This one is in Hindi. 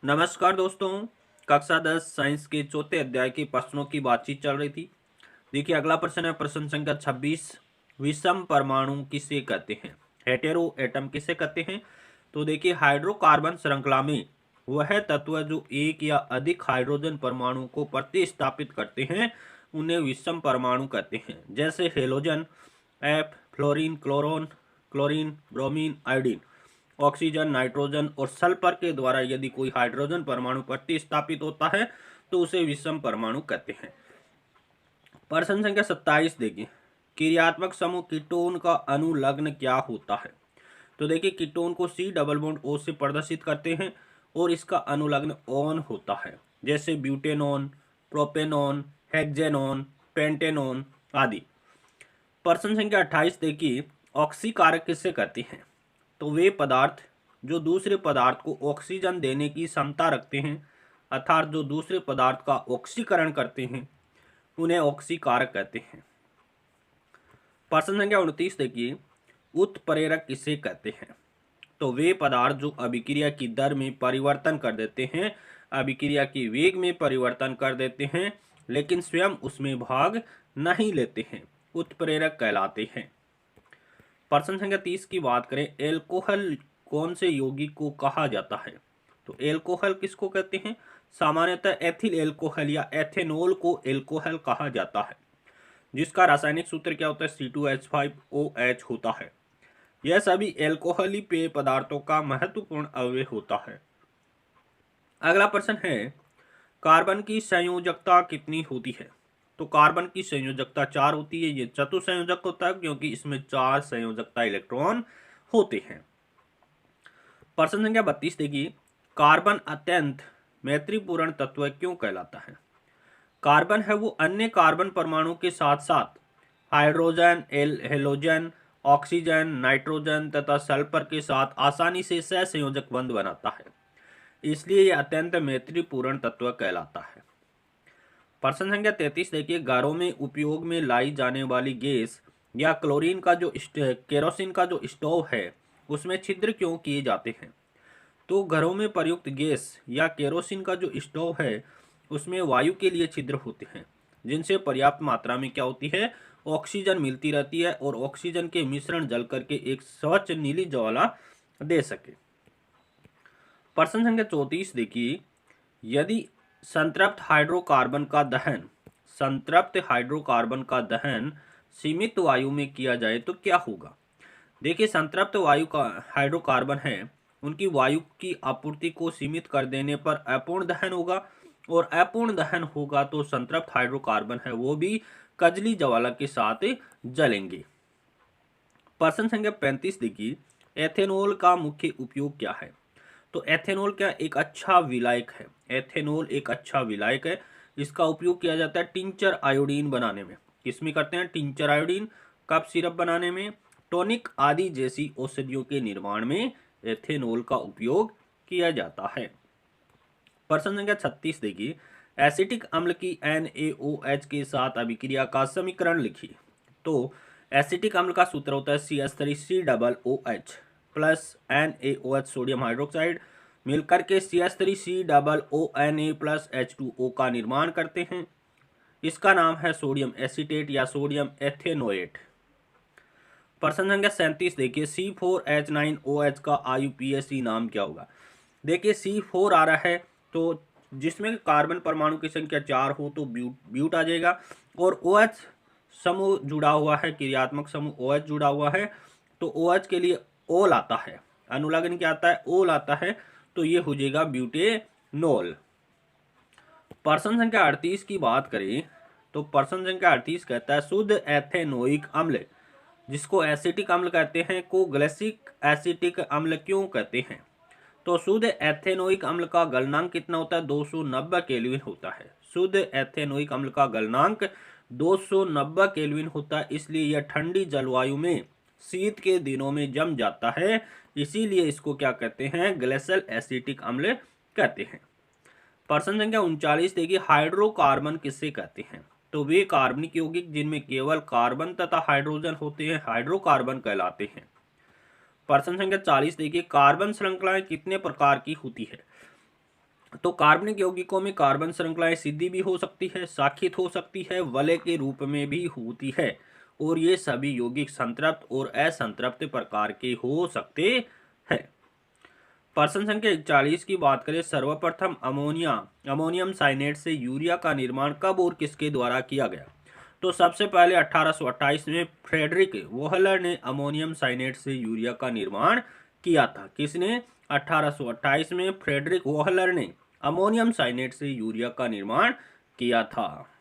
नमस्कार दोस्तों। कक्षा 10 साइंस के चौथे अध्याय के प्रश्नों की बातचीत चल रही थी। देखिए अगला प्रश्न है प्रश्न संख्या 26। विषम परमाणु किसे कहते हैं? हेटेरो एटम किसे कहते हैं? तो देखिए हाइड्रोकार्बन श्रृंखला में वह तत्व जो एक या अधिक हाइड्रोजन परमाणु को प्रतिस्थापित करते हैं उन्हें विषम परमाणु कहते हैं। जैसे halogen, F, fluorine, chlorine, bromine, iodine. Oxygen, nitrogen और सल्फर के द्वारा यदि कोई हाइड्रोजन परमाणु प्रतिस्थापित होता है तो उसे विषम परमाणु कहते हैं। प्रश्न संख्या 27 देखिए, क्रियात्मक समूह कीटोन का अनुलग्न क्या होता है? तो देखिए कीटोन को C डबल बॉन्ड O से प्रदर्शित करते हैं और इसका अनुलग्न ओन होता है। जैसे ब्यूटेनॉन, प्रोपेनॉन, हेक्सेनॉन, पेंटेनॉन आदि। प्रश्न संख्या 28 देखिए, ऑक्सीकारक किससे कहते हैं? तो वे पदार्थ जो दूसरे पदार्थ को ऑक्सीजन देने की क्षमता रखते हैं अर्थात जो दूसरे पदार्थ का ऑक्सीकरण करते हैं उन्हें ऑक्सीकारक कहते हैं। प्रश्न संख्या 29 देखिए, उत्प्रेरक किसे कहते हैं? तो वे पदार्थ जो अभिक्रिया की दर में परिवर्तन कर देते हैं, अभिक्रिया की वेग में परिवर्तन कर देते हैं लेकिन स्वयं उसमें भाग नहीं लेते हैं, उत्प्रेरक कहलाते हैं। प्रश्न संख्या 30 की बात करें, एल्कोहल कौन से यौगिक को कहा जाता है? तो एल्कोहल किसको कहते हैं? सामान्यतः एथिल एल्कोहल या एथेनॉल को एल्कोहल कहा जाता है, जिसका रासायनिक सूत्र क्या होता है? C2H5OH होता है। यह सभी एल्कोहली पेय पदार्थों का महत्वपूर्ण अवयव होता है। अगला प्रश्न है, कार्बन की संयोजकता कितनी होती है? तो कार्बन की संयोजकता 4 होती है। ये चतुसंयोजक होता है क्योंकि इसमें 4 संयोजकता इलेक्ट्रॉन होते हैं। प्रश्न संख्या 32 देखिए, कार्बन अत्यंत मैत्रीपूर्ण तत्व क्यों कहलाता है? कार्बन है वो अन्य कार्बन परमाणु के साथ साथ हाइड्रोजन, हेलोजन, ऑक्सीजन, नाइट्रोजन तथा सल्फर के साथ आसानी से सहसंयोजक बंध बनाता है, इसलिए यह अत्यंत मैत्रीपूर्ण तत्व कहलाता है। प्रश्न संख्या 33 देखिए, घरों में उपयोग में लाई जाने वाली गैस या केरोसिन का जो स्टोव है उसमें छिद्र क्यों किए जाते हैं? तो घरों में प्रयुक्त गैस या केरोसिन का जो स्टोव है उसमें वायु के लिए छिद्र होते हैं जिनसे पर्याप्त मात्रा में क्या होती है? ऑक्सीजन मिलती रहती है और ऑक्सीजन के मिश्रण जल करके एक स्वच्छ नीली ज्वाला दे सके। प्रश्न संख्या 34 देखिए, यदि संतृप्त हाइड्रोकार्बन का दहन सीमित वायु में किया जाए तो क्या होगा? देखिए संतृप्त वायु का हाइड्रोकार्बन है उनकी वायु की आपूर्ति को सीमित कर देने पर अपूर्ण दहन होगा और अपूर्ण दहन होगा तो संतृप्त हाइड्रोकार्बन है वो भी कजली ज्वाला के साथ जलेंगे। प्रश्न संख्या 35 देखिए, एथेनॉल का मुख्य उपयोग क्या है? तो एथेनॉल क्या एक अच्छा विलायक है। एथेनॉल एक अच्छा विलायक है। इसका उपयोग किया जाता है टिंचर आयोडीन बनाने में। किसमें करते हैं? Tincture iodine. कफ सिरप बनाने में, टॉनिक आदि जैसी औषधियों के निर्माण में एथेनॉल का उपयोग किया जाता है। प्रश्न संख्या 36 देखिए, एसिटिक अम्ल की NaOH के साथ अभिक्रिया का समीकरण लिखिए। तो एसिटिक अम्ल का सूत्र होता है CH3COOH plus NaOH sodium hydroxide मिलकर के CH3COONA प्लस H2O का निर्माण करते हैं। इसका नाम है सोडियम एसीटेट या सोडियम एथेनोएट। प्रश्न संख्या 37 देखिए, C4H9OH का IUPAC नाम क्या होगा? देखिए C4 आ रहा है तो जिसमें कार्बन परमाणु की संख्या 4 हो तो ब्यूट आ जाएगा और OH समूह जुड़ा हुआ है, क्रियात्मक समूह OH जुड़ा हुआ है तो OH के लिए ओल आता है, अनुलग्न क्या आता है? ओल आता है, तो ये हो जाएगा ब्यूटेनॉल। प्रश्न संख्या 38 की बात करें तो प्रश्न संख्या 38 कहता है शुद्ध एथेनोइक अम्ल जिसको एसिटिक अम्ल कहते हैं को ग्लिसरिक एसिटिक अम्ल क्यों कहते हैं? तो शुद्ध एथेनोइक अम्ल का गलनांक कितना होता है? 290 केल्विन होता है। शुद्ध एथेनोइक अम्ल का गलनांक 290 केल्विन होता है, इसलिए यह ठंडी जलवायु में शीत के दिनों में जम जाता है, इसीलिए इसको क्या कहते हैं? ग्लेशियल एसिटिक अम्ल कहते हैं। प्रश्न संख्या 39 देखिए, हाइड्रोकार्बन किससे कहते हैं? तो वे कार्बनिक यौगिक जिनमें केवल कार्बन तथा हाइड्रोजन होते हैं हाइड्रोकार्बन कहलाते हैं। प्रश्न संख्या 40 देखिए, कार्बन श्रृंखलाएं कितने प्रकार की होती है? तो कार्बनिक यौगिकों में कार्बन श्रृंखलाएं सीधी भी हो सकती है, शाखित हो सकती है, वलय के रूप में भी होती है, और ये सभी यौगिक संतृप्त और असंतृप्त प्रकार के हो सकते हैं। प्रश्न संख्या 41 की बात करें, सर्वप्रथम अमोनियम साइनेट से यूरिया का निर्माण कब और किसके द्वारा किया गया? तो सबसे पहले 1828 में फ्रेडरिक वोहलर ने अमोनियम साइनेट से यूरिया का निर्माण किया था। किसने? 1828 में फ्रेडरिक वोहलर ने अमोनियम साइनेट से यूरिया का निर्माण किया था।